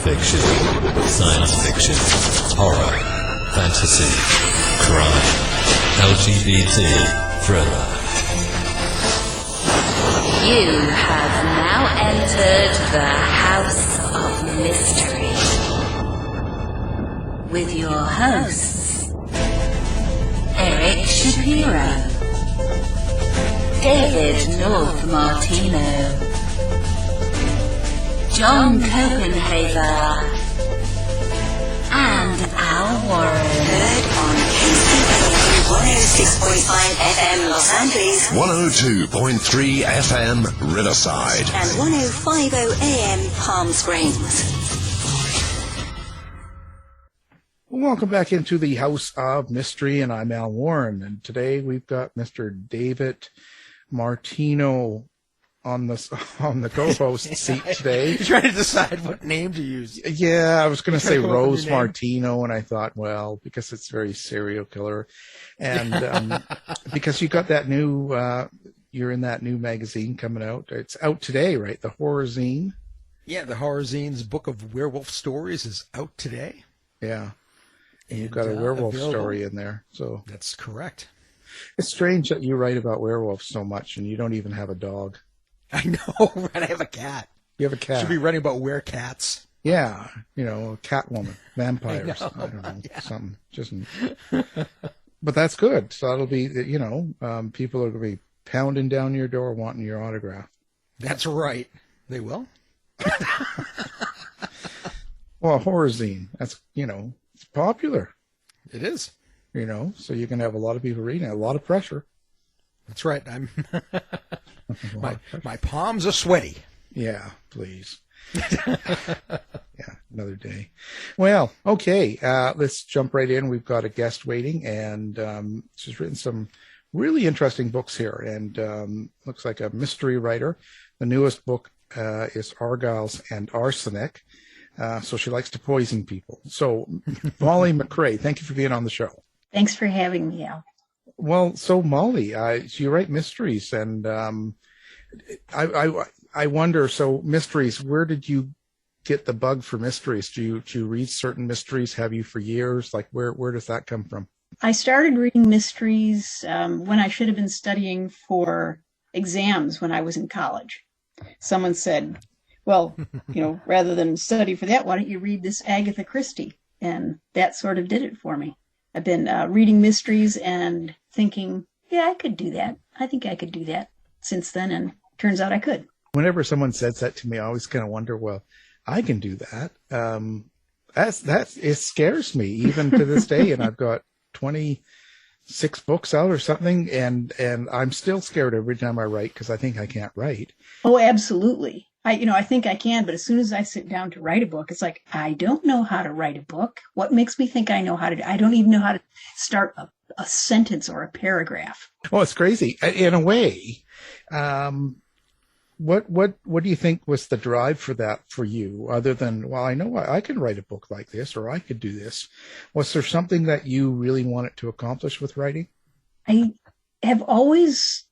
fiction, science fiction, horror, fantasy, crime, LGBT, thriller. You have now entered the House of Mystery with your hosts, Eric Shapiro, David North Martino, John Copenhaver, and Al Warren. Heard on KCP 106.5 FM Los Angeles, 102.3 FM Riverside, and 105.0 AM Palm Springs. Welcome back into the House of Mystery, and I'm Al Warren, and today we've got Mr. David Martino on the co-host seat today. You're trying to decide what name to use. Yeah, I was going to say Rose Martino, and I thought, well, because it's very serial killer, and because you got that new, you're in that new magazine coming out. It's out today, right? The Horror Zine. Yeah, the Horror Zine's book of werewolf stories is out today. Yeah, and you've got a werewolf story in there. So that's correct. It's strange that you write about werewolves so much, and you don't even have a dog. I know, right? I have a cat. You have a cat. Should be writing about werecats. Yeah, Catwoman, vampires. I don't know, something. Just, but that's good. So that'll be, people are going to be pounding down your door wanting your autograph. That's right. They will. Well, horror zine. That's it's popular. It is. So you can have a lot of people reading it. A lot of pressure. That's right. I'm. my palms are sweaty. Yeah, please. Yeah, another day. Well, okay. Let's jump right in. We've got a guest waiting, and she's written some really interesting books here, and looks like a mystery writer. The newest book is Argyles and Arsenic. So she likes to poison people. So, Molly MacRae, thank you for being on the show. Thanks for having me, Al. Well, so Molly, you write mysteries, and I wonder. So, mysteries. Where did you get the bug for mysteries? Do you read certain mysteries? Have you for years? Like, where does that come from? I started reading mysteries when I should have been studying for exams when I was in college. Someone said, well, rather than study for that, why don't you read this Agatha Christie? And that sort of did it for me. I've been reading mysteries and thinking, yeah, I could do that. I think I could do that since then, and turns out I could. Whenever someone says that to me, I always kind of wonder, well, I can do that. It scares me even to this day, and I've got 26 books out or something, and I'm still scared every time I write because I think I can't write. Oh, absolutely. I think I can, but as soon as I sit down to write a book, it's like, I don't know how to write a book. What makes me think I know how to do? I don't even know how to start a sentence or a paragraph. Well, it's crazy. In a way, what do you think was the drive for that for you, other than, well, I know I can write a book like this, or I could do this? Was there something that you really wanted to accomplish with writing? I have always,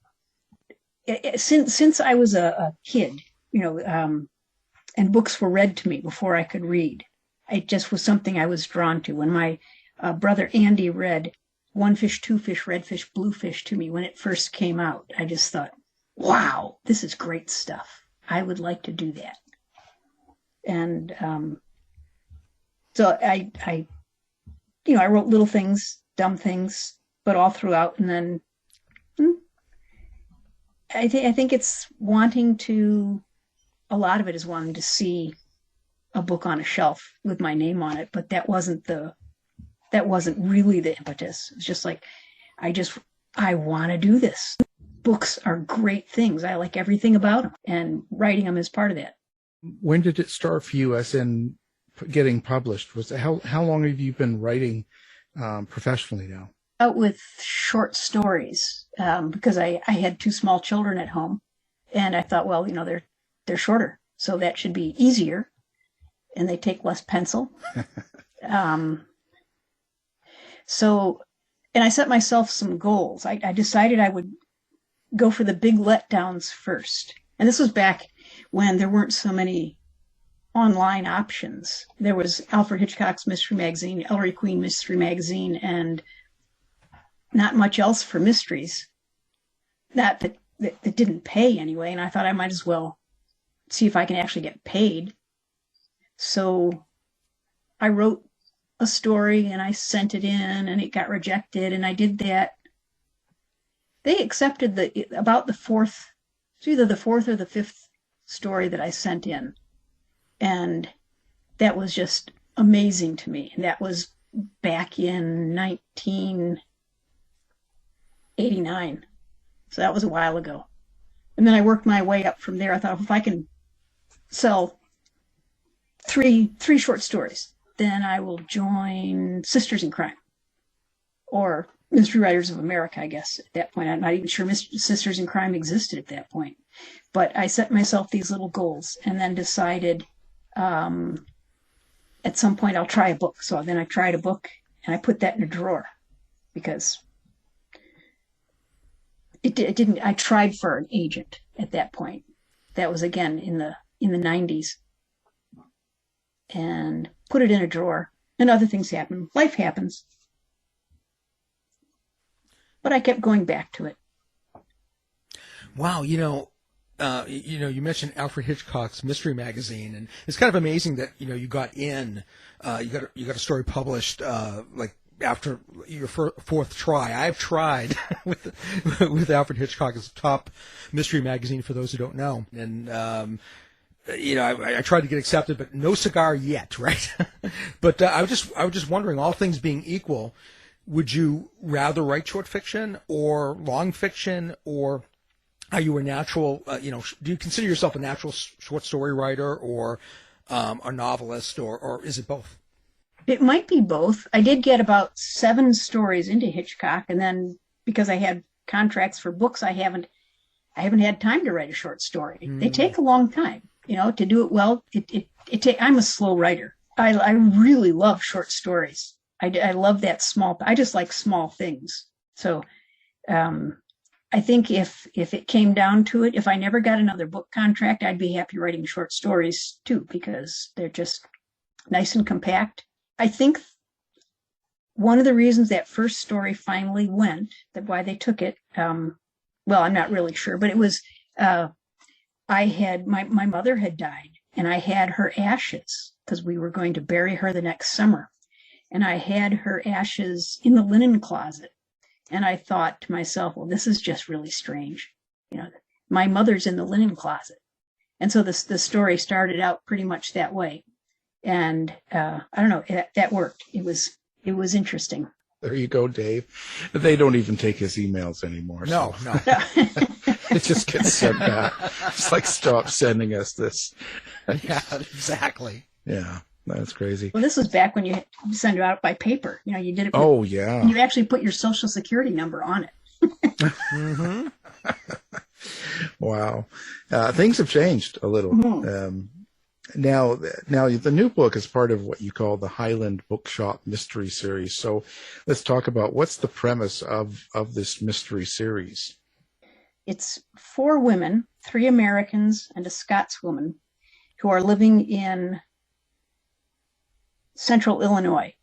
since I was a kid, and books were read to me before I could read. It just was something I was drawn to. When my brother Andy read One Fish, Two Fish, Red Fish, Blue Fish to me when it first came out, I just thought, wow, this is great stuff. I would like to do that. And so I wrote little things, dumb things, but all throughout. And then I think it's wanting to, a lot of it is wanting to see a book on a shelf with my name on it, but that wasn't really the impetus. It's just like, I want to do this. Books are great things. I like everything about them, and writing them is part of that. When did it start for you, as in getting published? How long have you been writing professionally now? Out with short stories, because I had two small children at home, and I thought, well, they're shorter, so that should be easier, and they take less pencil. And I set myself some goals. I decided I would go for the big letdowns first. And this was back when there weren't so many online options. There was Alfred Hitchcock's Mystery Magazine, Ellery Queen Mystery Magazine, and not much else for mysteries. That didn't pay anyway, and I thought I might as well see if I can actually get paid. So I wrote a story and I sent it in, and it got rejected, and I did that. They accepted about the fourth, it's either the fourth or the fifth story that I sent in. And that was just amazing to me. And that was back in 1989. So that was a while ago. And then I worked my way up from there. I thought, if I can sell three short stories, then I will join Sisters in Crime, or Mystery Writers of America, I guess, at that point. I'm not even sure Sisters in Crime existed at that point. But I set myself these little goals and then decided at some point I'll try a book. So then I tried a book and I put that in a drawer because it didn't. I tried for an agent at that point. That was again in the 90s, and put it in a drawer. And other things happen. Life happens. But I kept going back to it. Wow, you mentioned Alfred Hitchcock's Mystery Magazine, and it's kind of amazing that you got in, you got a story published like after your fourth try. I've tried with Alfred Hitchcock as top mystery magazine for those who don't know, and I tried to get accepted, but no cigar yet, right? But I was just wondering, all things being equal, would you rather write short fiction or long fiction, or are you a natural, do you consider yourself a natural short story writer, or a novelist, or is it both? It might be both. I did get about 7 stories into Hitchcock, and then because I had contracts for books, I haven't had time to write a short story. They take a long time, to do it well. I'm a slow writer. I really love short stories. I love that I just like small things. So, I think if it came down to it, if I never got another book contract, I'd be happy writing short stories too, because they're just nice and compact. I think one of the reasons that first story finally went, that why they took it, well, I'm not really sure, but it was, my mother had died, and I had her ashes because we were going to bury her the next summer. And I had her ashes in the linen closet. And I thought to myself, well, this is just really strange. My mother's in the linen closet. And so the story started out pretty much that way. And I don't know, that worked. It was interesting. There you go, Dave. They don't even take his emails anymore. No. It just gets sent back. It's like, stop sending us this. Yeah, exactly. Yeah, that's crazy. Well, this was back when you send it out by paper. You did it. Oh, yeah. You actually put your Social Security number on it. Mm-hmm. Wow. Things have changed a little. Mm-hmm. Now the new book is part of what you call the Highland Bookshop Mystery Series. So let's talk about what's the premise of this mystery series. It's 4 women, 3 Americans and a Scotswoman, who are living in central Illinois,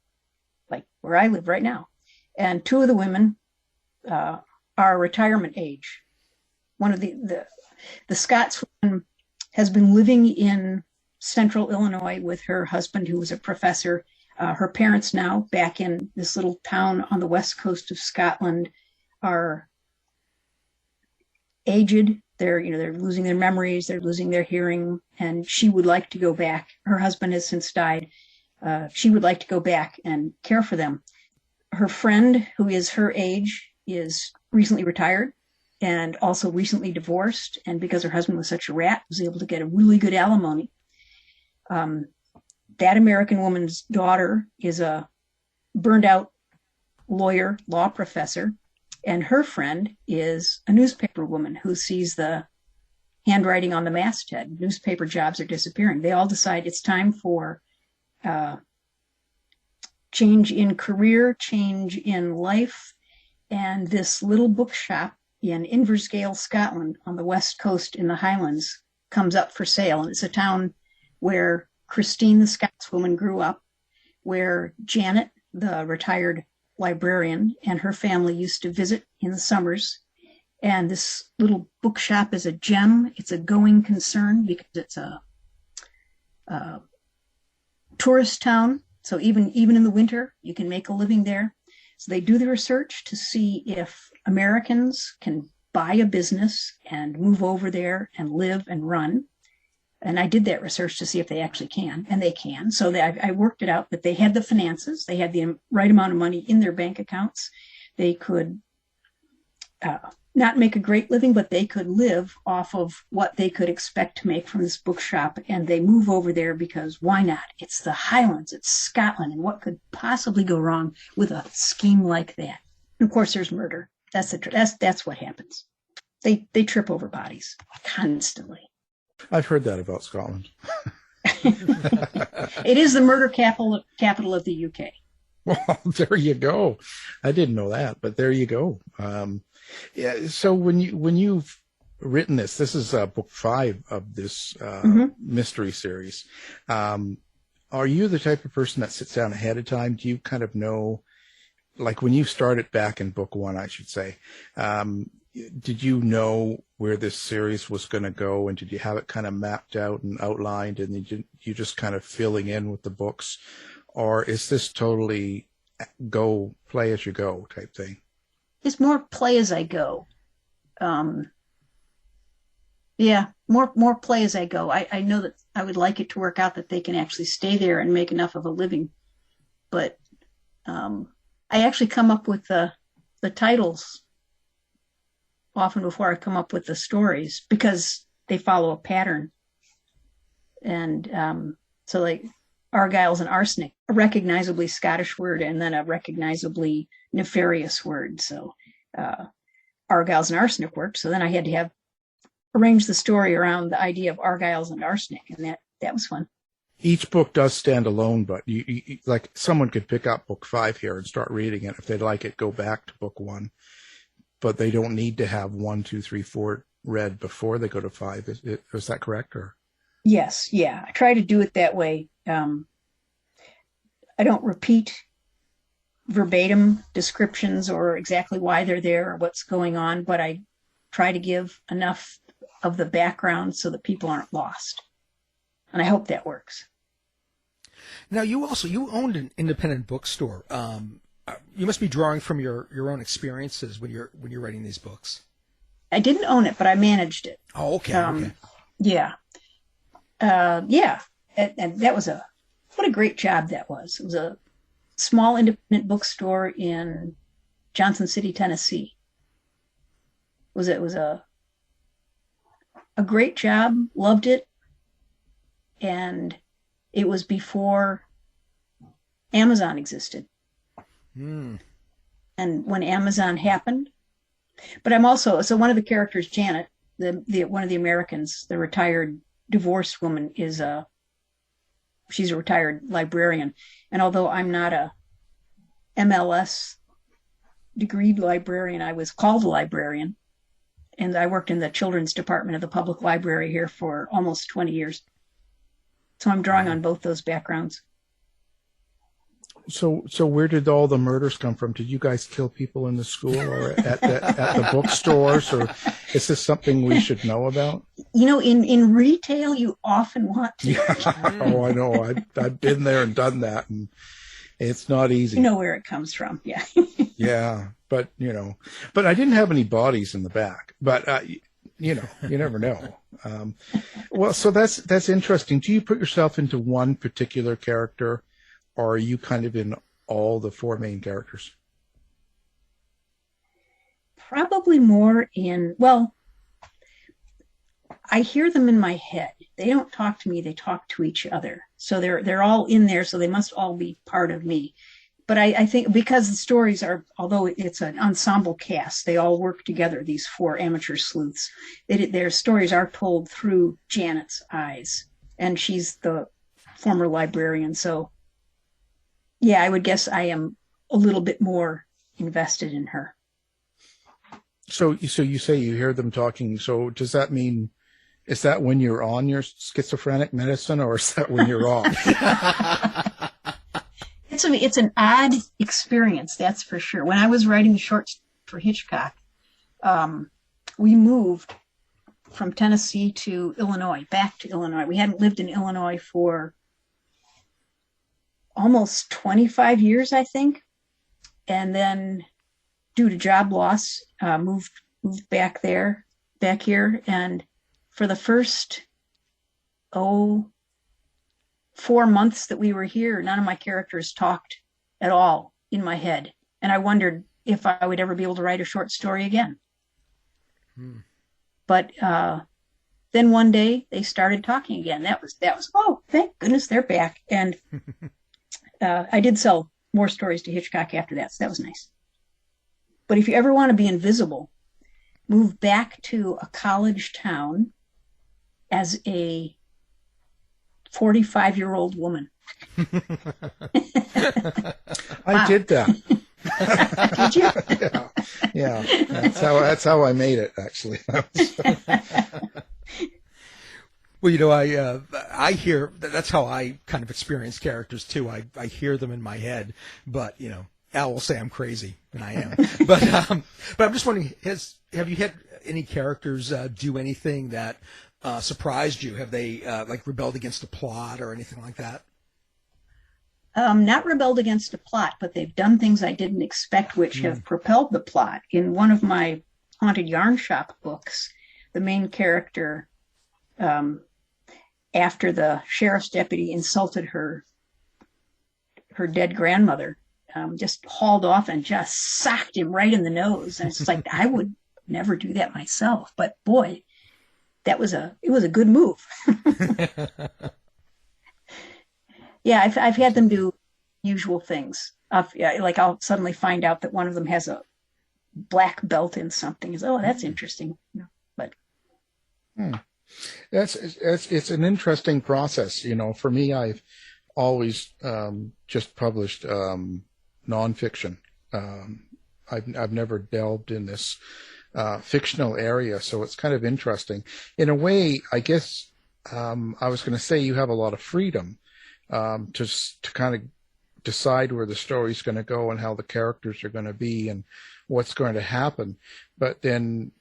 like where I live right now. And 2 of the women are retirement age. One of the Scotswoman has been living in central Illinois with her husband, who was a professor. Her parents now, back in this little town on the west coast of Scotland, are aged. They're losing their memories, they're losing their hearing, and she would like to go back. Her husband has since died. She would like to go back and care for them. Her friend, who is her age, is recently retired and also recently divorced, and because her husband was such a rat, was able to get a really good alimony. That American woman's daughter is a burned out lawyer, law professor, and her friend is a newspaper woman who sees the handwriting on the masthead. Newspaper jobs are disappearing. They all decide it's time for change in career, change in life, and this little bookshop in Inversgail, Scotland, on the west coast in the Highlands, comes up for sale. And it's a town where Christine, the Scotswoman, grew up, where Janet, the retired librarian, and her family used to visit in the summers. And this little bookshop is a gem. It's a going concern because it's a tourist town. So even in the winter, you can make a living there. So they do the research to see if Americans can buy a business and move over there and live and run. And I did that research to see if they actually can, and they can. So I worked it out that they had the finances, they had the right amount of money in their bank accounts. They could not make a great living, but they could live off of what they could expect to make from this bookshop. And they move over there because why not? It's the Highlands, it's Scotland, and what could possibly go wrong with a scheme like that? And of course, there's murder. That's what happens. They trip over bodies constantly. I've heard that about Scotland. It is the murder capital of the UK. Well, there you go. I didn't know that, but there you go. Yeah. So when you've written this is book 5 of this mystery series. Are you the type of person that sits down ahead of time? Do you kind of know, like when you started back in book 1, I should say, did you know where this series was going to go, and did you have it kind of mapped out and outlined, and you just kind of filling in with the books, or is this totally go play as you go type thing? It's more play as I go. Yeah, more play as I go. I know that I would like it to work out that they can actually stay there and make enough of a living, but I actually come up with the titles often before I come up with the stories because they follow a pattern. And so like Argyles and Arsenic, a recognizably Scottish word and then a recognizably nefarious word. So Argyles and Arsenic worked. So then I had to arrange the story around the idea of Argyles and Arsenic, and that was fun. Each book does stand alone, but you like someone could pick up book 5 here and start reading it. If they'd like it, go back to book 1. But they don't need to have 1, 2, 3, 4 read before they go to 5. Is that correct? Or yes, yeah. I try to do it that way. I don't repeat verbatim descriptions or exactly why they're there or what's going on, but I try to give enough of the background so that people aren't lost. And I hope that works. Now, you owned an independent bookstore. You must be drawing from your own experiences when you're writing these books. I didn't own it, but I managed it. Oh, okay. Okay. Yeah. Yeah. And that was what a great job that was. It was a small independent bookstore in Johnson City, Tennessee. It was a great job, loved it. And it was before Amazon existed. And when Amazon happened, but I'm also, so one of the characters, Janet, one of the Americans, the retired divorced woman, she's a retired librarian. And although I'm not a MLS degreed librarian, I was called a librarian. And I worked in the children's department of the public library here for almost 20 years. So I'm drawing on both those backgrounds. So where did all the murders come from? Did you guys kill people in the school or at the bookstores, or is this something we should know about? In retail, you often want to. Oh, I know. I've been there and done that, and it's not easy. You know where it comes from, yeah. Yeah, but I didn't have any bodies in the back. But you never know. Well, so that's interesting. Do you put yourself into one particular character? Or are you kind of in all the 4 main characters? Probably more I hear them in my head. They don't talk to me, they talk to each other. So they're all in there, so they must all be part of me. But I think because the stories are, although it's an ensemble cast, they all work together, these 4 amateur sleuths. Their stories are told through Janet's eyes, and she's the former librarian, so yeah, I would guess I am a little bit more invested in her. So you say you hear them talking. So does that mean Is that when you're on your schizophrenic medicine, or is that when you're off? It's an odd experience, that's for sure. When I was writing the shorts for Hitchcock, we moved from Tennessee to Illinois, back to Illinois. We hadn't lived in Illinois for almost 25 years, I think. And then due to job loss, moved back here. And for the first, 4 months that we were here, none of my characters talked at all in my head. And I wondered if I would ever be able to write a short story again. But then one day they started talking again. That was, oh, thank goodness they're back. And I did sell more stories to Hitchcock after that, so that was nice. But if you ever want to be invisible, move back to a college town as a 45-year-old woman. I did that. Did you? Yeah. That's how I made it, actually. Well, I hear that's how I kind of experience characters too. I hear them in my head, but Al will say I'm crazy, and I am. But I'm just wondering, have you had any characters do anything that surprised you? Have they rebelled against the plot or anything like that? Not rebelled against a plot, but they've done things I didn't expect, which have propelled the plot. In one of my Haunted Yarn Shop books, the main character, after the sheriff's deputy insulted her dead grandmother, just hauled off and just socked him right in the nose. And it's just like, I would never do that myself, but boy, it was a good move. Yeah, I've had them do usual things. I'll suddenly find out that one of them has a black belt in something. Oh, that's interesting. But it's an interesting process. For me, I've always just published nonfiction. I've never delved in this fictional area, so it's kind of interesting. In a way, I guess I was going to say you have a lot of freedom to kind of decide where the story's going to go and how the characters are going to be and what's going to happen. But then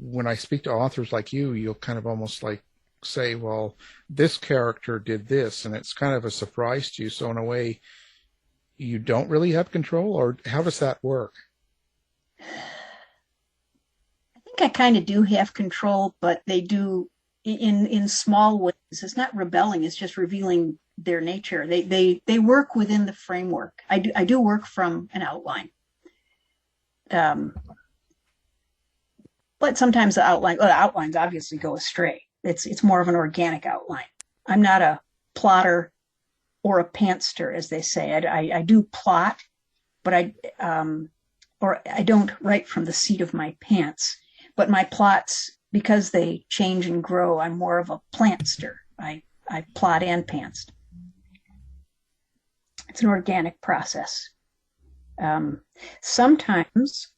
when I speak to authors like you, you'll kind of almost like say, well, this character did this, and it's kind of a surprise to you. So in a way, you don't really have control, or how does that work? I think I kind of do have control, but they do in small ways. It's not rebelling, it's just revealing their nature. They work within the framework. I do work from an outline. But sometimes the outlines obviously go astray. It's more of an organic outline. I'm not a plotter or a pantster, as they say. I do plot, but I don't write from the seat of my pants. But my plots, because they change and grow, I'm more of a plantster. I plot and pants. It's an organic process. Sometimes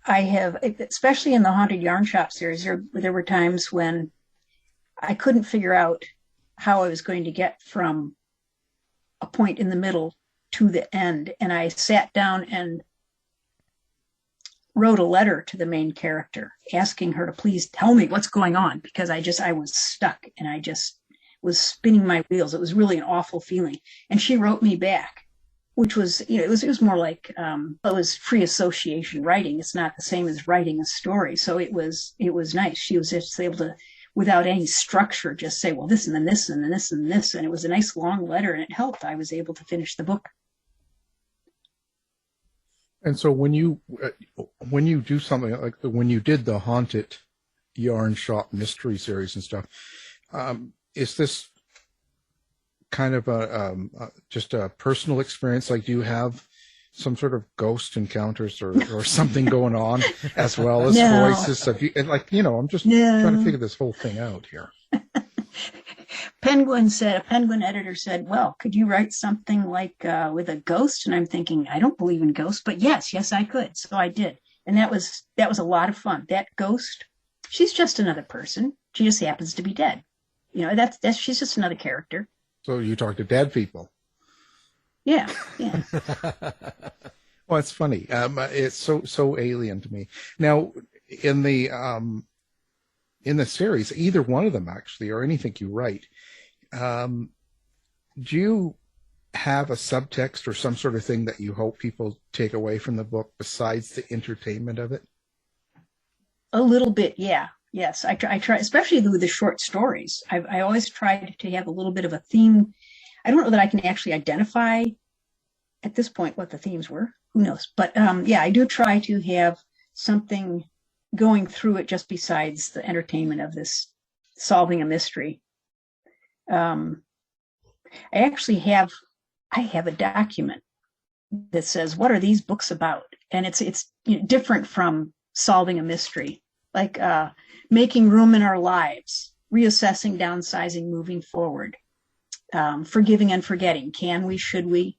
I have, especially in the Haunted Yarn Shop series, there were times when I couldn't figure out how I was going to get from a point in the middle to the end. And I sat down and wrote a letter to the main character, asking her to please tell me what's going on, because I was stuck and I just was spinning my wheels. It was really an awful feeling. And she wrote me back, which was, it was more like, it was free association writing. It's not the same as writing a story. So it was nice. She was just able to, without any structure, just say, well, this and then this and then this and this. And it was a nice long letter, and it helped. I was able to finish the book. And so when you do something like when you did the Haunted Yarn Shop mystery series and stuff, is this kind of just a personal experience? Like, do you have some sort of ghost encounters or something going on as well as voices? I'm just trying to figure this whole thing out here. A Penguin editor said, well, could you write something like with a ghost? And I'm thinking, I don't believe in ghosts, but yes, I could. So I did. And that was a lot of fun. That ghost she's just another person. She just happens to be dead. You know, that's she's just another character. So you talk to dead people. Yeah. Well, it's funny. It's so alien to me. Now, in the series, either one of them actually, or anything you write, do you have a subtext or some sort of thing that you hope people take away from the book besides the entertainment of it? A little bit, yeah. Yes, I try, especially with the short stories. I always try to have a little bit of a theme. I don't know that I can actually identify at this point what the themes were. Who knows? But yeah, I do try to have something going through it just besides the entertainment of this solving a mystery. I have a document that says, what are these books about? And it's different from solving a mystery, like making room in our lives, reassessing, downsizing, moving forward, forgiving and forgetting. Can we, should we?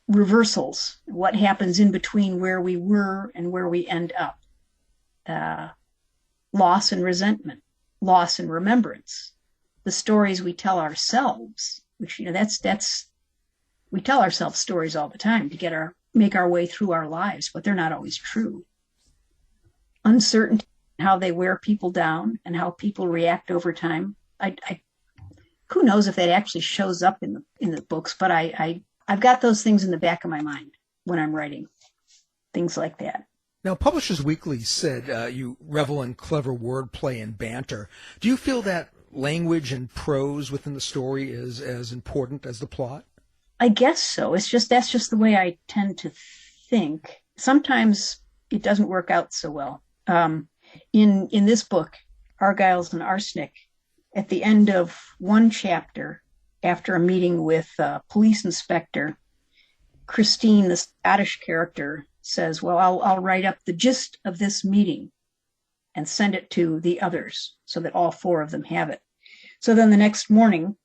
Reversals, what happens in between where we were and where we end up. Loss and resentment, loss and remembrance. The stories we tell ourselves, which, we tell ourselves stories all the time to make our way through our lives, but they're not always true. Uncertainty, how they wear people down and how people react over time. Who knows if that actually shows up in the books, but I've got those things in the back of my mind when I'm writing things like that. Now, Publishers Weekly said you revel in clever wordplay and banter. Do you feel that language and prose within the story is as important as the plot? I guess so. That's just the way I tend to think. Sometimes it doesn't work out so well. In this book, Argyles and Arsenic, at the end of one chapter, after a meeting with a police inspector, Christine, the Scottish character, says, well, I'll write up the gist of this meeting and send it to the others so that all four of them have it. So then the next morning,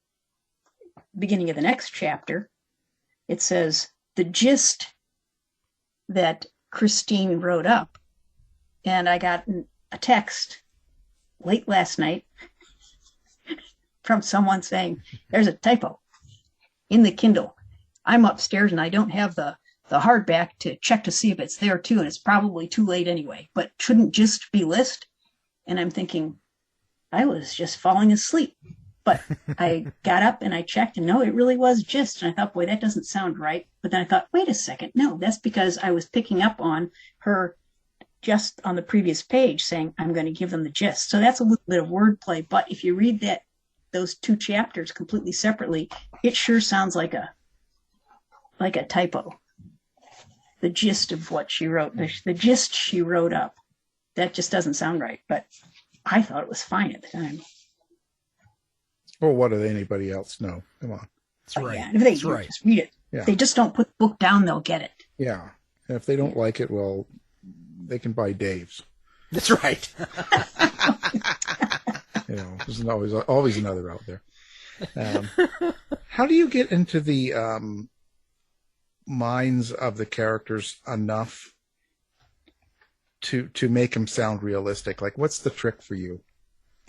beginning of the next chapter, it says the gist that Christine wrote up. And I got a text late last night from someone saying, there's a typo in the Kindle. I'm upstairs and I don't have the hardback to check to see if it's there too, and it's probably too late anyway, but shouldn't just be list? And I'm thinking, I was just falling asleep. But I got up and I checked, and no, it really was gist. And I thought, boy, that doesn't sound right. But then I thought, wait a second. No, that's because I was picking up on her just on the previous page saying, I'm going to give them the gist. So that's a little bit of wordplay. But if you read those two chapters completely separately, it sure sounds like a typo. The gist of what she wrote, the gist she wrote up, that just doesn't sound right. But I thought it was fine at the time. Well, what did anybody else know? Come on. That's right. Yeah, if they just read it. Yeah. If they just don't put the book down, they'll get it. Yeah. And if they don't like it, well, they can buy Dave's. That's right. There's always another out there. How do you get into the minds of the characters enough to make them sound realistic? Like, what's the trick for you?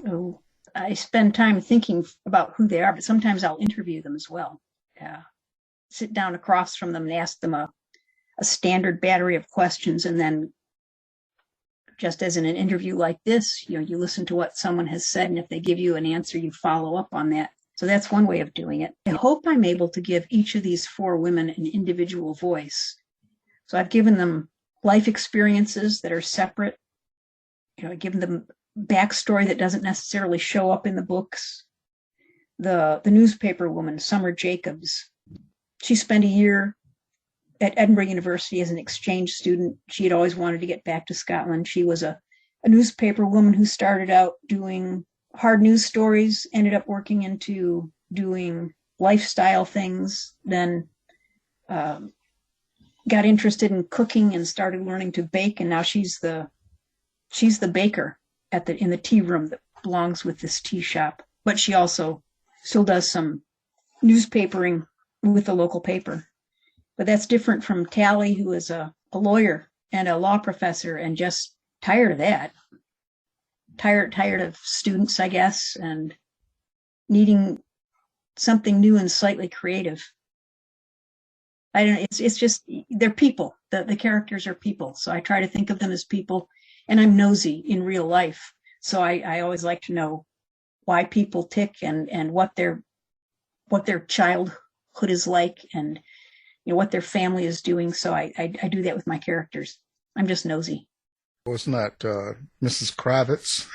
Oh, I spend time thinking about who they are, but sometimes I'll interview them as well. Yeah. Sit down across from them and ask them a standard battery of questions, and then just as in an interview like this, you listen to what someone has said, and if they give you an answer, you follow up on that. So that's one way of doing it. I hope I'm able to give each of these four women an individual voice. So I've given them life experiences that are separate. I've given them backstory that doesn't necessarily show up in the books. The newspaper woman, Summer Jacobs, she spent a year at Edinburgh University as an exchange student. She had always wanted to get back to Scotland. She was a newspaper woman who started out doing hard news stories, ended up working into doing lifestyle things, then got interested in cooking and started learning to bake, and now she's the baker in the tea room that belongs with this tea shop. But she also still does some newspapering with the local paper. But that's different from Tally, who is a lawyer and a law professor and just tired of that. Tired of students, I guess, and needing something new and slightly creative. I don't know. It's just, they're people. The characters are people. So I try to think of them as people, and I'm nosy in real life. So I always like to know why people tick and what their childhood is like, and what their family is doing. So I do that with my characters. I'm just nosy. Wasn't that Mrs. Kravitz?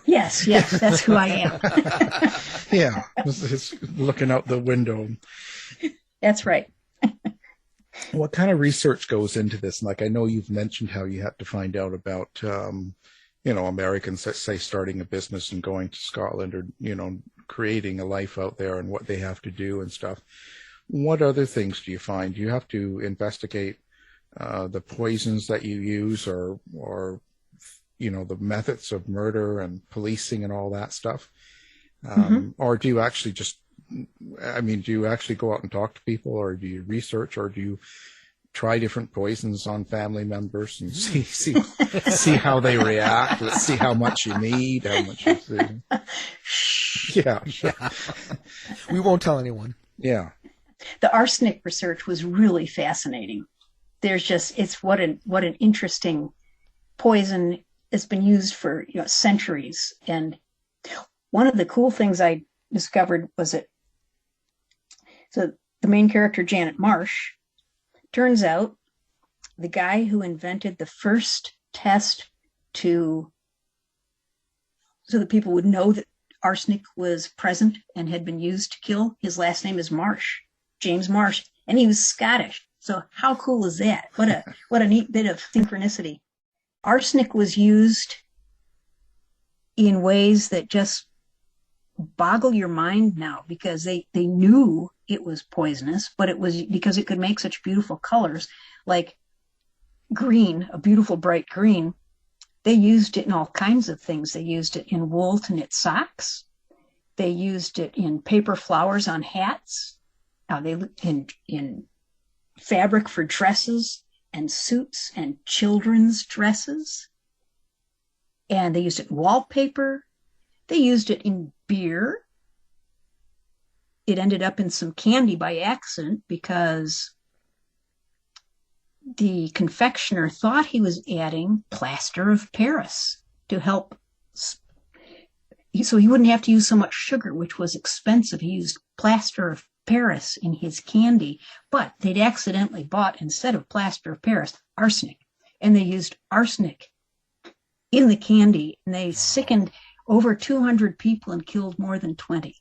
Yes, that's who I am. Yeah, it's looking out the window. That's right. What kind of research goes into this? Like, I know you've mentioned how you had to find out about, Americans, let's say, starting a business and going to Scotland, or, creating a life out there and what they have to do and stuff. What other things do you find? Do you have to investigate the poisons that you use, or the methods of murder and policing and all that stuff? Or do you actually do you actually go out and talk to people, or do you research, or do you try different poisons on family members and see how they react? Let's see how much you need, how much you see. Yeah. We won't tell anyone. Yeah. The arsenic research was really fascinating. It's what an interesting poison. It's been used for centuries. And one of the cool things I discovered was that the main character, Janet Marsh, turns out the guy who invented the first test so that people would know that arsenic was present and had been used to kill, his last name is Marsh, James Marsh, and he was Scottish. So how cool is that? What a neat bit of synchronicity. Arsenic was used in ways that just boggle your mind now, because they knew it was poisonous, but it was because it could make such beautiful colors, like green, a beautiful bright green. They used it in all kinds of things. They used it in wool to knit socks. They used it in paper flowers on hats. In fabric for dresses and suits and children's dresses. And they used it in wallpaper. They used it in beer. It ended up in some candy by accident because the confectioner thought he was adding plaster of Paris to help, so he wouldn't have to use so much sugar, which was expensive. He used plaster of Paris in his candy, but they'd accidentally bought, instead of plaster of Paris, arsenic. And they used arsenic in the candy, and they sickened over 200 people and killed more than 20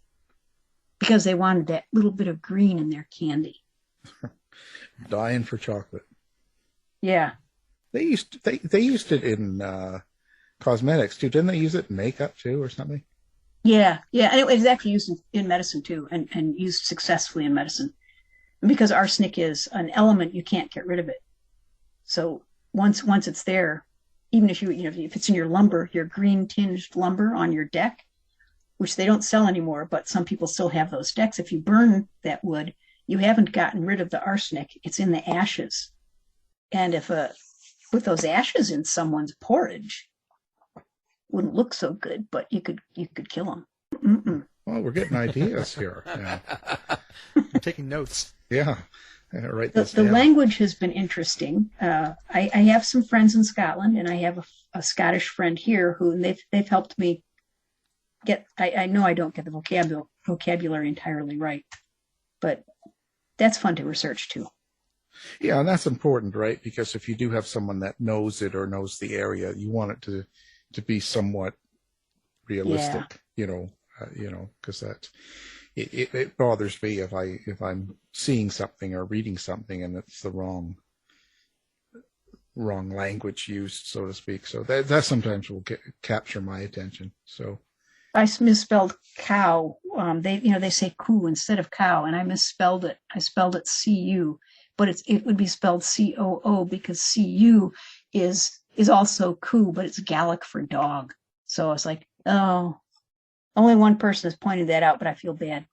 because they wanted that little bit of green in their candy. Dying for chocolate. Yeah. They used it in cosmetics too. Didn't they use it in makeup too, or something? Yeah. And it was actually used in medicine too, and used successfully in medicine. And because arsenic is an element, you can't get rid of it. So once it's there, even if if it's in your lumber, your green tinged lumber on your deck, which they don't sell anymore, but some people still have those decks. If you burn that wood, you haven't gotten rid of the arsenic. It's in the ashes. And if with those ashes in someone's porridge, wouldn't look so good, but you could kill them. Mm-mm. Well, we're getting ideas here. Yeah. I'm taking notes. Yeah. Write this The down. language has been interesting. I have some friends in Scotland, and I have a Scottish friend here who they've helped me get. I know I don't get the vocabulary entirely right, but that's fun to research too. Yeah, and that's important, right? Because if you do have someone that knows it or knows the area, you want it to be somewhat realistic, because that it bothers me if I'm seeing something or reading something and it's the wrong language used, so to speak. So that sometimes will capture my attention. So I misspelled cow. They say coo instead of cow, and I misspelled it. I spelled it cu, but it would be spelled coo because cu is also coo, but it's Gaelic for dog. So I was like, oh, only one person has pointed that out, but I feel bad.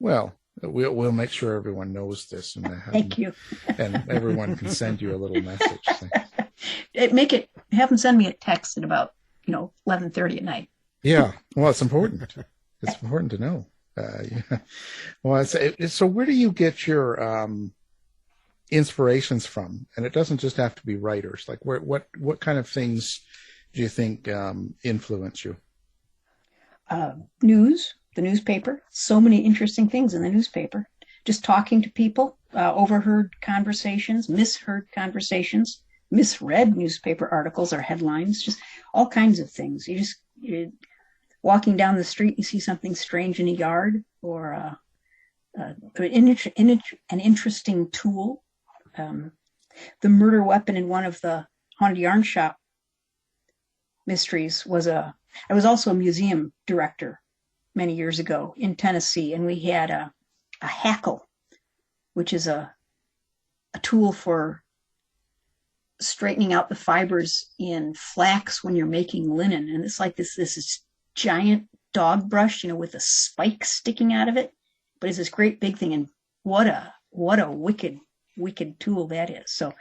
Well, we'll make sure everyone knows this, and Thank you. And everyone can send you a little message. Make it have them send me a text at about 11:30 at night. Yeah, well, it's important. It's important to know. Yeah. Well, so where do you get your inspirations from? And it doesn't just have to be writers. Like, what kind of things do you think influence you? News, the newspaper. So many interesting things in the newspaper. Just talking to people, overheard conversations, misheard conversations, misread newspaper articles or headlines, just all kinds of things. You're walking down the street, you see something strange in a yard, or an interesting tool. The murder weapon in one of the haunted yarn shop mysteries was I was also a museum director many years ago in Tennessee, and we had a hackle, which is a tool for straightening out the fibers in flax when you're making linen. And it's like this giant dog brush, with a spike sticking out of it, but it's this great big thing. And what a wicked tool that is. So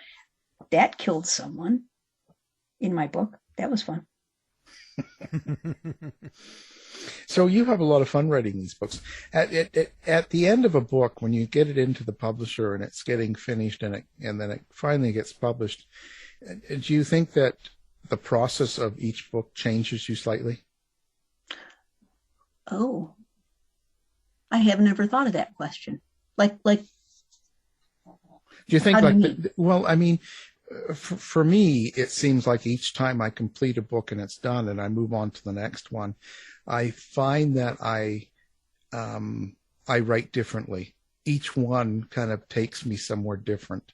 that killed someone in my book. That was fun. So you have a lot of fun writing these books. At the end of a book, when you get it into the publisher and it's getting finished and then it finally gets published, do you think that the process of each book changes you slightly? Oh, I have never thought of that question. Like, do you think well, I mean, for me, it seems like each time I complete a book and it's done and I move on to the next one, I find that I write differently. Each one kind of takes me somewhere different.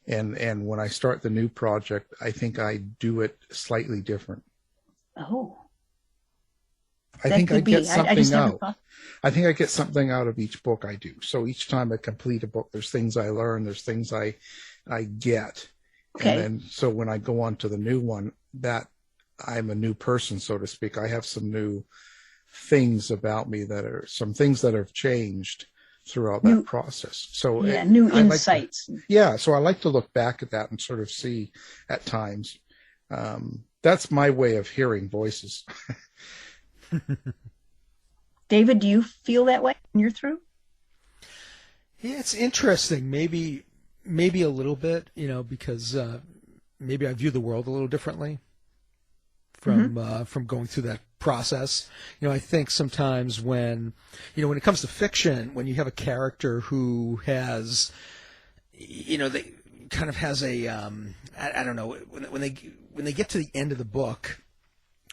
And when I start the new project, I think I do it slightly different. Oh. I think I get something out. I think I get something out of each book I do. So each time I complete a book, there's things I learn, there's things I get. Okay. And then so when I go on to the new one, that I'm a new person, so to speak. I have some new things about me that are some things that have changed throughout that process. So new insights. So I like to look back at that and sort of see at times. That's my way of hearing voices. David, do you feel that way when you're through? Yeah, it's interesting. Maybe a little bit, because maybe I view the world a little differently from going through that process. I think sometimes when it comes to fiction, when you have a character who has, they kind of has a, I don't know, when they get to the end of the book,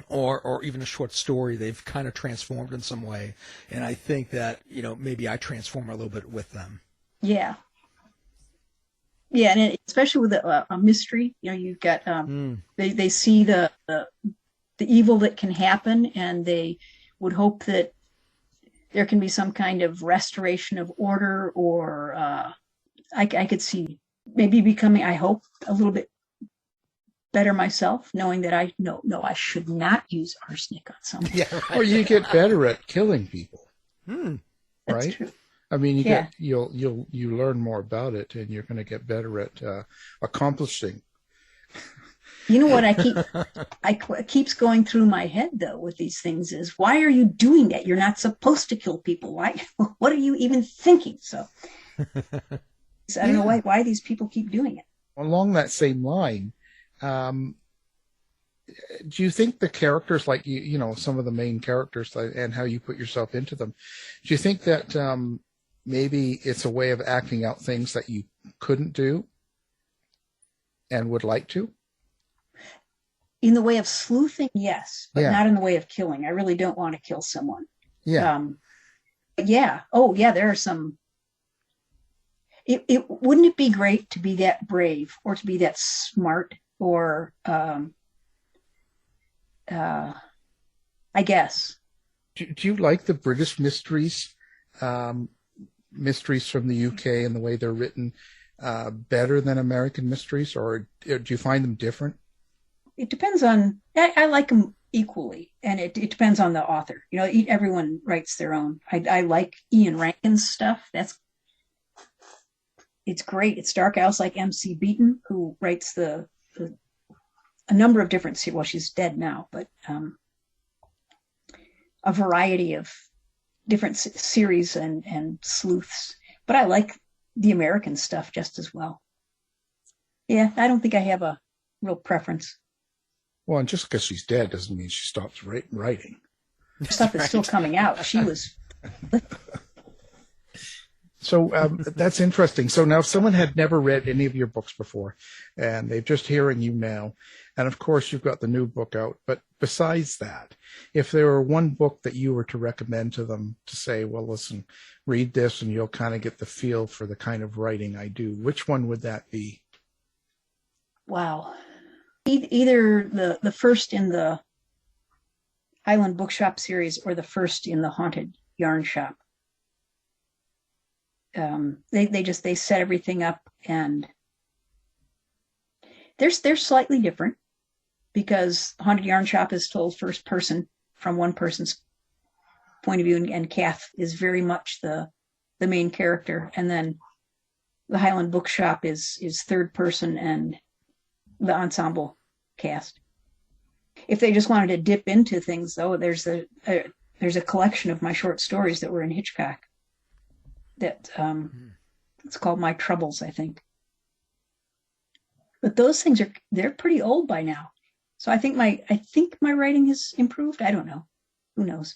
or even a short story, they've kind of transformed in some way. And I think that, maybe I transform a little bit with them. Yeah. Yeah, and especially with a mystery, you've got, they see the evil that can happen, and they would hope that there can be some kind of restoration of order, or I could see maybe becoming, I hope, a little bit better myself, knowing that I know I should not use arsenic on someone. Yeah, right. Or you get better at killing people. That's right? True. I mean, you learn more about it, and you're going to get better at accomplishing. You know what keeps going through my head though with these things is, why are you doing that? You're not supposed to kill people. Why? What are you even thinking? So I don't know why these people keep doing it. Along that same line, do you think the characters, like some of the main characters and how you put yourself into them, do you think that maybe it's a way of acting out things that you couldn't do and would like to? In the way of sleuthing, yes, but not in the way of killing. I really don't want to kill someone. Yeah. Oh, yeah, there are some. Wouldn't it be great to be that brave, or to be that smart, or I guess. Do you like the British mysteries, mysteries from the UK and the way they're written, better than American mysteries, or do you find them different? It depends on. I like them equally, and it depends on the author. Everyone writes their own. I like Ian Rankin's stuff. It's great. It's dark. I also like MC Beaton, who writes the a number of different, well, she's dead now, but a variety of different series and sleuths. But I like the American stuff just as well. Yeah, I don't think I have a real preference. Well, and just because she's dead doesn't mean she stops writing. Stuff is still coming out. She was. So that's interesting. So now if someone had never read any of your books before and they're just hearing you now, and of course you've got the new book out, but besides that, if there were one book that you were to recommend to them to say, well, listen, read this and you'll kind of get the feel for the kind of writing I do, which one would that be? Wow. Either the first in the Highland Bookshop series or the first in the Haunted Yarn Shop. They set everything up, and they're slightly different because Haunted Yarn Shop is told first person from one person's point of view, and Kath is very much the main character, and then the Highland Bookshop is third person and the ensemble cast. If they just wanted to dip into things, though, there's a collection of my short stories that were in Hitchcock. That it's called My Troubles, I think. But those things they're pretty old by now. So I think my writing has improved. I don't know. Who knows?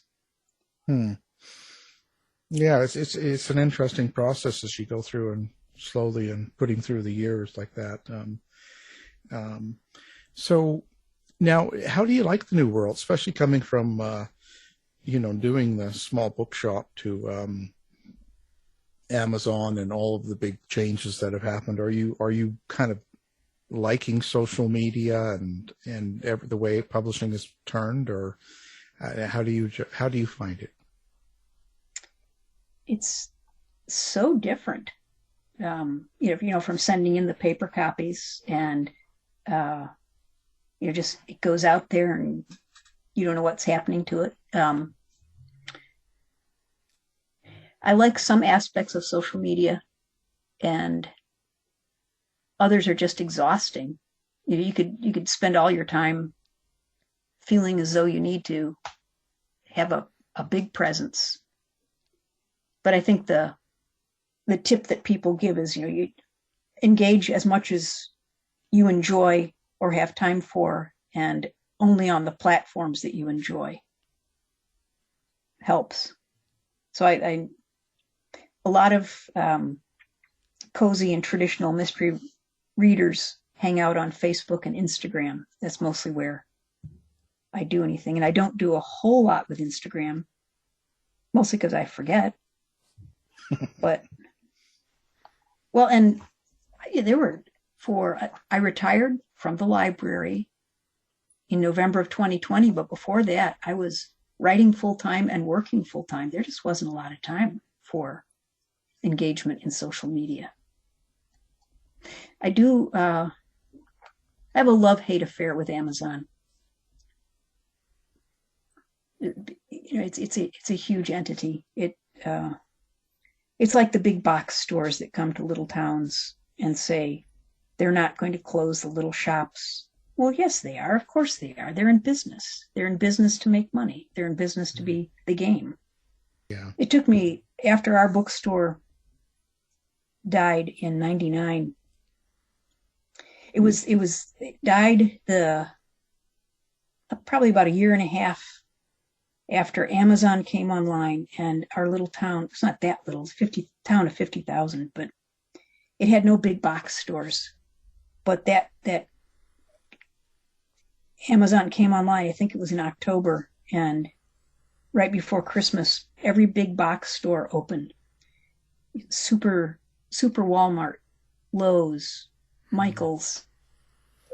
Yeah, it's an interesting process as you go through and slowly and putting through the years like that. So now, how do you like the new world, especially coming from doing the small bookshop to Amazon and all of the big changes that have happened? Are you kind of liking social media and the way publishing is turned, or how do you find it? It's so different. From sending in the paper copies and just it goes out there and you don't know what's happening to it. I like some aspects of social media, and others are just exhausting. You could spend all your time feeling as though you need to have a big presence. But I think the tip that people give is, you engage as much as you enjoy or have time for, and only on the platforms that you enjoy helps. So a lot of cozy and traditional mystery readers hang out on Facebook and Instagram. That's mostly where I do anything. And I don't do a whole lot with Instagram, mostly because I forget. But, well, and I retired from the library in November of 2020, but before that, I was writing full-time and working full-time. There just wasn't a lot of time for engagement in social media. I do have a love-hate affair with Amazon. It's a huge entity. It's like the big box stores that come to little towns and say they're not going to close the little shops. Well, yes, they are. Of course they are. They're in business. They're in business to make money. They're in business to be the game. Yeah. It took me, after our bookstore died in 99, it died probably about a year and a half after Amazon came online, and our little town, it's not that little, it's town of 50,000, but it had no big box stores. But that Amazon came online, I think it was in October, and right before Christmas, every big box store opened. Super Walmart, Lowe's, Michael's,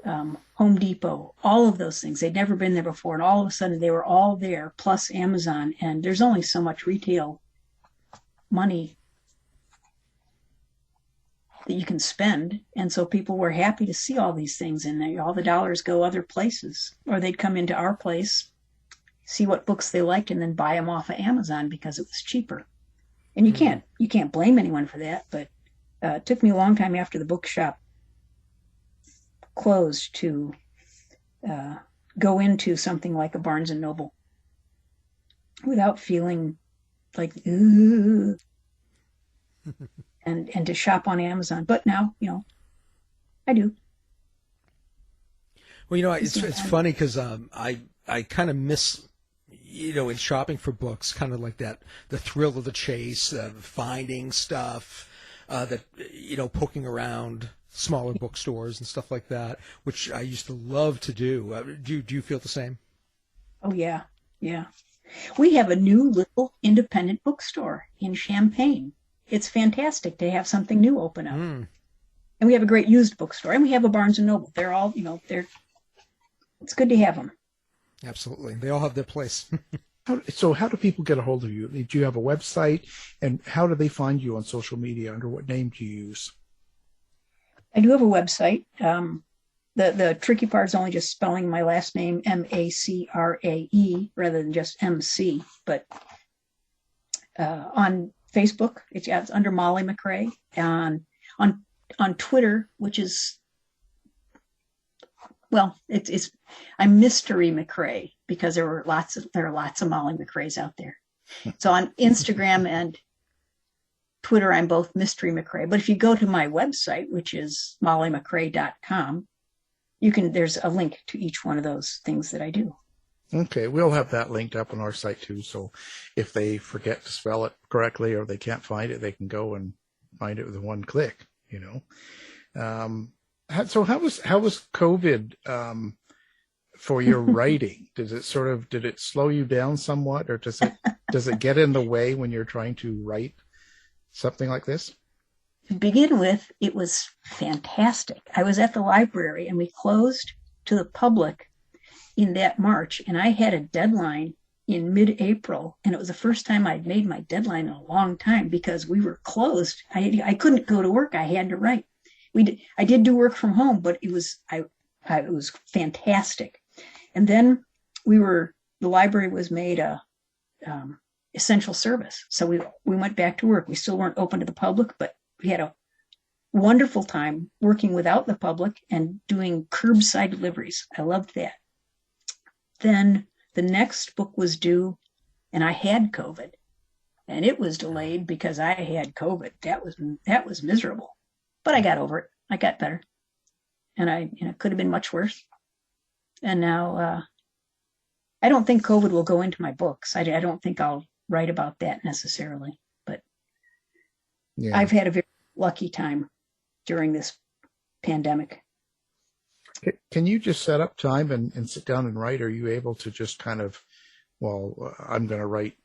Home Depot, all of those things. They'd never been there before, and all of a sudden they were all there, plus Amazon, and there's only so much retail money that you can spend, and so people were happy to see all these things, and all the dollars go other places, or they'd come into our place, see what books they liked, and then buy them off of Amazon because it was cheaper. And you can't blame anyone for that, but it took me a long time after the bookshop closed to go into something like a Barnes and Noble without feeling like, ugh, and to shop on Amazon. But now, I do. Well, it's funny because I kind of miss, in shopping for books, kind of like that, the thrill of the chase, finding stuff, poking around smaller bookstores and stuff like that, which I used to love to do. Do you feel the same? Oh, yeah. Yeah. We have a new little independent bookstore in Champaign. It's fantastic to have something new open up. And we have a great used bookstore, and we have a Barnes and Noble. They're all, it's good to have them. Absolutely. They all have their place. So how do people get a hold of you? Do you have a website, and how do they find you on social media? Under what name do you use? I do have a website. The tricky part is only just spelling my last name, MacRae, rather than just MC. But on Facebook, it's under Molly MacRae. On Twitter, which is, I'm Mystery MacRae, because there are lots of Molly MacRaes out there. So on Instagram and Twitter, I'm both Mystery MacRae. But if you go to my website, which is mollymacrae.com, there's a link to each one of those things that I do. Okay, we'll have that linked up on our site too. So if they forget to spell it correctly or they can't find it, they can go and find it with one click. So how was COVID for your writing? Did it slow you down somewhat, or does it get in the way when you're trying to write something like this? To begin with, it was fantastic. I was at the library, and we closed to the public in that March, and I had a deadline in mid-April, and it was the first time I'd made my deadline in a long time because we were closed. I couldn't go to work. I had to write. I did do work from home, but it was fantastic. And then the library was made a essential service, so we went back to work. We still weren't open to the public, but we had a wonderful time working without the public and doing curbside deliveries. I loved that. Then the next book was due, and I had COVID, and it was delayed because I had COVID. That was miserable, but I got over it. I got better, and it could have been much worse. And now I don't think COVID will go into my books. I don't think I'll write about that necessarily, but yeah. I've had a very lucky time during this pandemic. Can you just set up time and sit down and write? Are you able to just kind of, I'm going to write,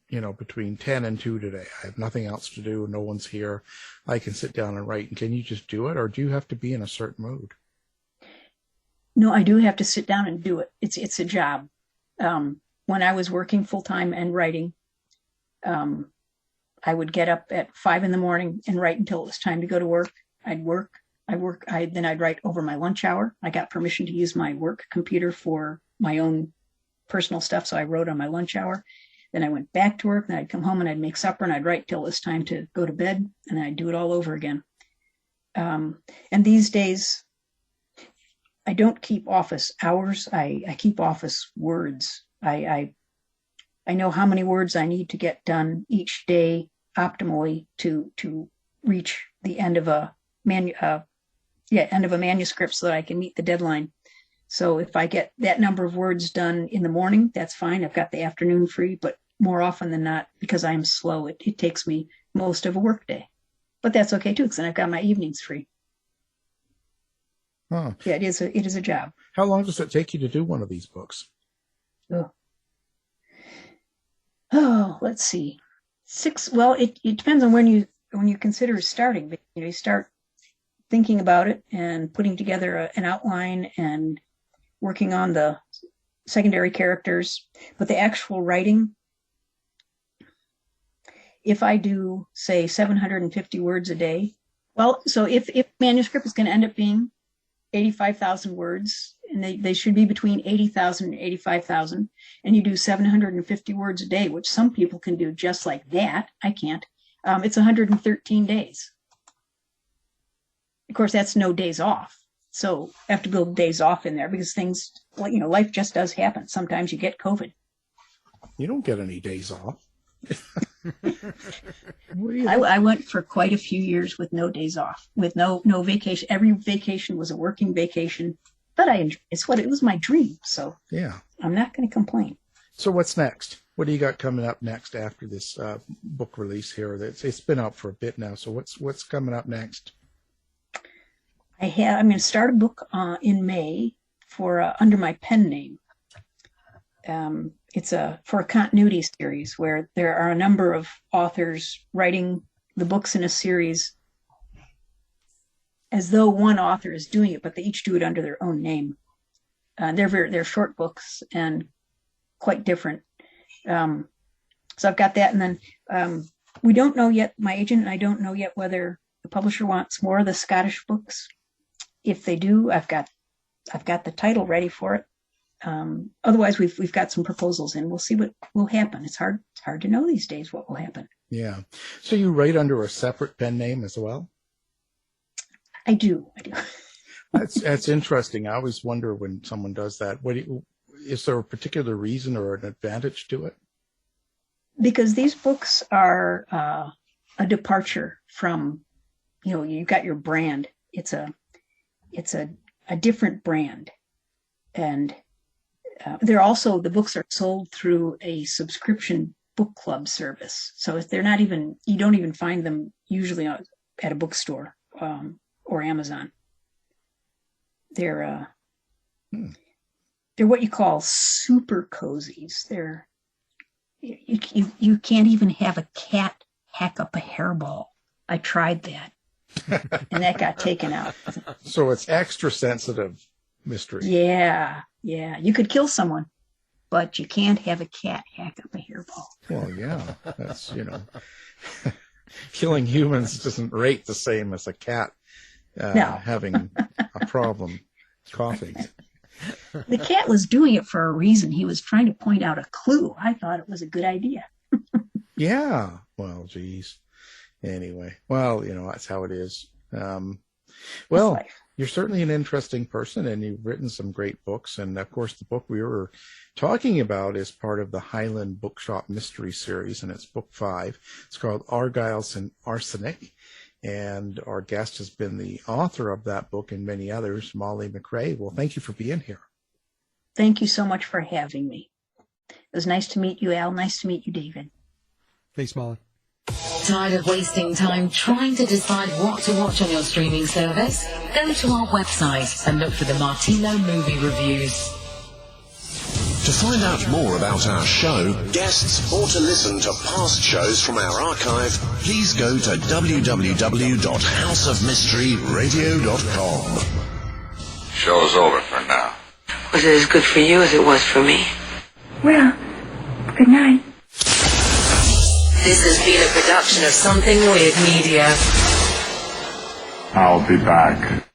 between 10 and 2 today. I have nothing else to do. No one's here. I can sit down and write. And can you just do it, or do you have to be in a certain mood? No, I do have to sit down and do it. It's a job. When I was working full time and writing, I would get up at 5 a.m. and write until it was time to go to work. I'd work. Then I'd write over my lunch hour. I got permission to use my work computer for my own personal stuff, so I wrote on my lunch hour. Then I went back to work, then I'd come home and I'd make supper and I'd write till it was time to go to bed, and I'd do it all over again. And these days, I don't keep office hours. I keep office words. I know how many words I need to get done each day optimally to reach the end of a manuscript so that I can meet the deadline. So if I get that number of words done in the morning, that's fine. I've got the afternoon free, but more often than not, because I'm slow, it takes me most of a work day. But that's okay too, because then I've got my evenings free. Huh. Yeah, it is a job. How long does it take you to do one of these books? Let's see. 6. Well, it depends on when you consider starting. But, you start thinking about it and putting together an outline and working on the secondary characters. But the actual writing, if I do, say, 750 words a day, so if manuscript is going to end up being 85,000 words, and they should be between 80,000 and 85,000, and you do 750 words a day, which some people can do just like that. I can't. It's 113 days. Of course, that's no days off. So I have to build days off in there because things life just does happen. Sometimes you get COVID. You don't get any days off. I went for quite a few years with no days off, with no vacation. Every vacation was a working vacation, but it was my dream. So yeah, I'm not going to complain. So what's next? What do you got coming up next after this book release here? It's been out for a bit now. So what's coming up next? I'm going to start a book in May for under my pen name. It's for a continuity series where there are a number of authors writing the books in a series as though one author is doing it, but they each do it under their own name. They're short books and quite different. So I've got that, and then we don't know yet. My agent and I don't know yet whether the publisher wants more of the Scottish books. If they do, I've got the title ready for it. Otherwise, we've got some proposals in. We'll see what will happen. It's hard to know these days what will happen. Yeah. So you write under a separate pen name as well? I do. That's interesting. I always wonder when someone does that. Is there a particular reason or an advantage to it? Because these books are a departure from, you've got your brand. It's a different brand, and the books are sold through a subscription book club service. So if you don't even find them usually at a bookstore or Amazon. They're what you call super cozies. You can't even have a cat hack up a hairball. I tried that, and that got taken out. So it's extra sensitive mystery. Yeah. You could kill someone, but you can't have a cat hack up a hairball. Well, yeah, that's killing humans doesn't rate the same as a cat having a problem coughing. The cat was doing it for a reason. He was trying to point out a clue. I thought it was a good idea. Yeah. Well, geez. Anyway, well, that's how it is. Well, you're certainly an interesting person, and you've written some great books. And of course, the book we were talking about is part of the Highland Bookshop Mystery Series, and it's book 5. It's called Argyles and Arsenic. And our guest has been the author of that book and many others, Molly MacRae. Well, thank you for being here. Thank you so much for having me. It was nice to meet you, Al. Nice to meet you, David. Thanks, Molly. Tired of wasting time trying to decide what to watch on your streaming service? Go to our website and look for the Martino movie reviews. To find out more about our show, guests, or to listen to past shows from our archive, please go to www.houseofmysteryradio.com. Show's over for now. Was it as good for you as it was for me? Well, good night. This has been a production of Something Weird Media. I'll be back.